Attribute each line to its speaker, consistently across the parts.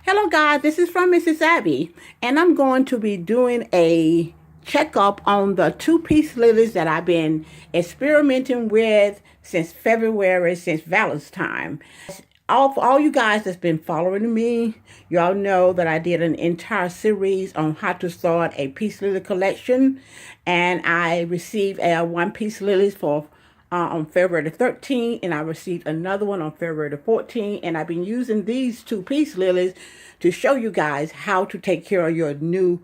Speaker 1: Hello guys, this is from Mrs. Abby, and I'm going to be doing a checkup on the two-piece lilies that I've been experimenting with since February, since Valentines. For all you guys that's been following me, y'all know that I did an entire series on how to start a Peace Lily collection, and I received a one-piece lilies for on February the 13th, and I received another one on February the 14th, and I've been using these two-piece lilies to show you guys how to take care of your new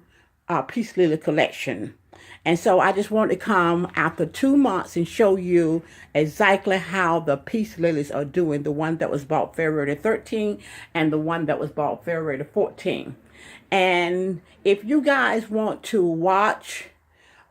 Speaker 1: Peace Lily collection. And so I just want to come after 2 months and show you exactly how the Peace Lilies are doing, the one that was bought February the 13th and the one that was bought February the 14th. And if you guys want to watch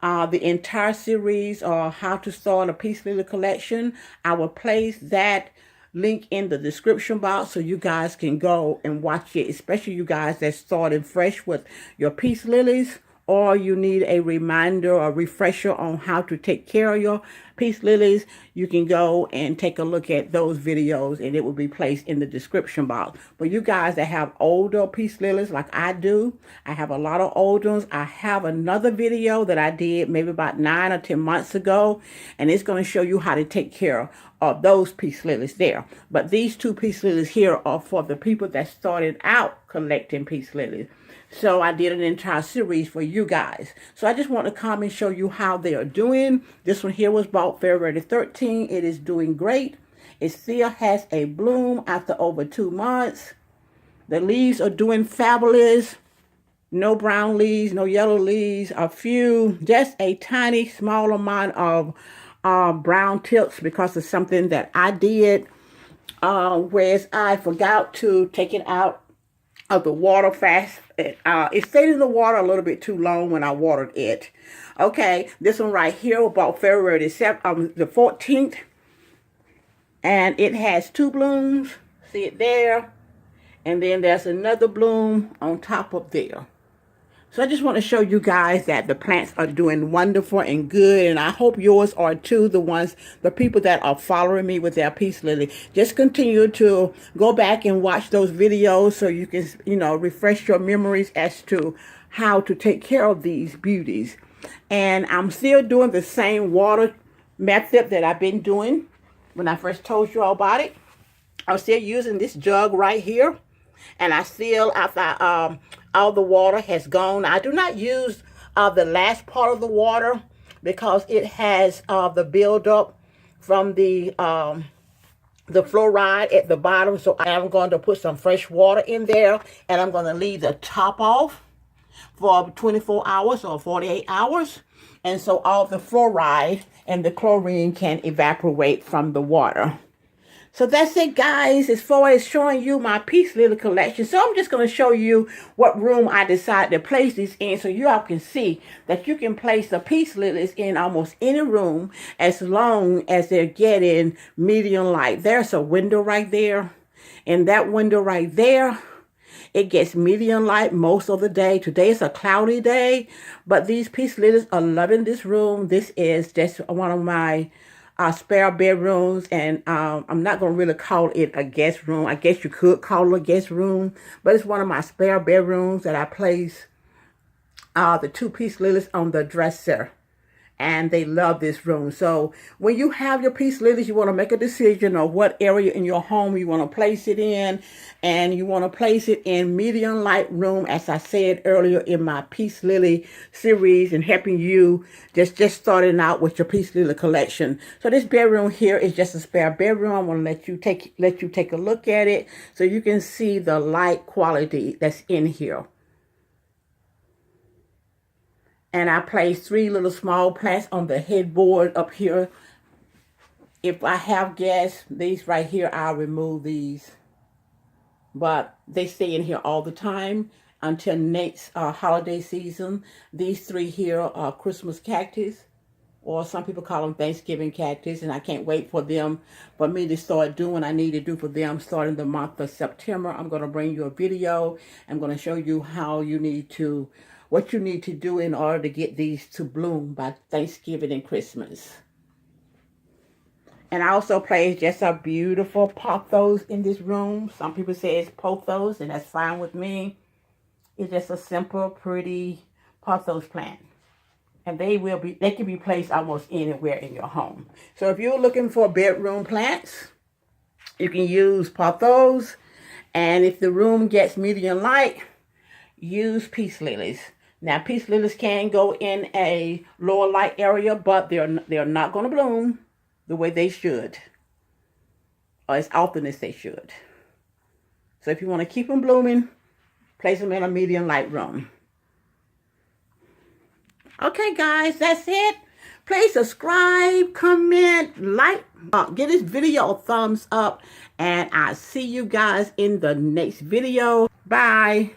Speaker 1: the entire series or how to start a Peace Lily collection, I will place that link in the description box so you guys can go and watch it, especially you guys that's starting fresh with your Peace Lilies, or you need a reminder or refresher on how to take care of your Peace Lilies. You can go and take a look at those videos, and it will be placed in the description box. But you guys that have older Peace Lilies like I do, I have a lot of old ones. I have another video that I did maybe about 9 or 10 months ago, and it's going to show you how to take care of those Peace Lilies there. But these two Peace Lilies here are for the people that started out collecting Peace Lilies. So I did an entire series for you guys. So I just want to come and show you how they are doing. This one here was bought February 13th. It is doing great. It still has a bloom after over 2 months. The leaves are doing fabulous. No brown leaves, no yellow leaves, a few, just a tiny small amount of brown tips because of something that I did. Whereas I forgot to take it out of the water fast. It stayed in the water a little bit too long when I watered it. Okay, this one right here about February the 14th. And it has 2 blooms. See it there? And then there's another bloom on top of there. So I just want to show you guys that the plants are doing wonderful and good, and I hope yours are too, the people that are following me with their Peace Lily. Just continue to go back and watch those videos so you can, refresh your memories as to how to take care of these beauties. And I'm still doing the same water method that I've been doing when I first told you all about it. I'm still using this jug right here. And I still, after all the water has gone, I do not use the last part of the water because it has the buildup from the fluoride at the bottom. So I am going to put some fresh water in there, and I'm going to leave the top off for 24 hours or 48 hours. And so all the fluoride and the chlorine can evaporate from the water. So that's it, guys, as far as showing you my Peace Lily collection. So I'm just going to show you what room I decided to place these in so you all can see that you can place the Peace Lilies in almost any room as long as they're getting medium light. There's a window right there. And that window right there, it gets medium light most of the day. Today is a cloudy day, but these Peace Lilies are loving this room. This is just one of my spare bedrooms, and I'm not going to really call it a guest room. I guess you could call it a guest room, but it's one of my spare bedrooms that I place the two Peace Lilies on the dresser. And they love this room. So when you have your Peace Lilies, you want to make a decision on what area in your home you want to place it in. And you want to place it in medium light room, as I said earlier in my Peace Lily series, and helping you just starting out with your Peace Lily collection. So this bedroom here is just a spare bedroom. I want to let you take a look at it so you can see the light quality that's in here. And I placed 3 little small plants on the headboard up here. If I have guests, these right here, I'll remove these. But they stay in here all the time until next holiday season. These 3 here are Christmas cactus, or some people call them Thanksgiving cactus. And I can't wait for me to start doing what I need to do for them starting the month of September. I'm going to bring you a video. I'm going to show you what you need to do in order to get these to bloom by Thanksgiving and Christmas. And I also place just a beautiful pothos in this room. Some people say it's pothos, and that's fine with me. It's just a simple, pretty pothos plant. And they can be placed almost anywhere in your home. So if you're looking for bedroom plants, you can use pothos. And if the room gets medium light, use peace lilies. Now, peace lilies can go in a lower light area, but they're not going to bloom the way they should, or as often as they should. So if you want to keep them blooming, place them in a medium light room. Okay, guys, that's it. Please subscribe, comment, like, give this video a thumbs up, and I'll see you guys in the next video. Bye.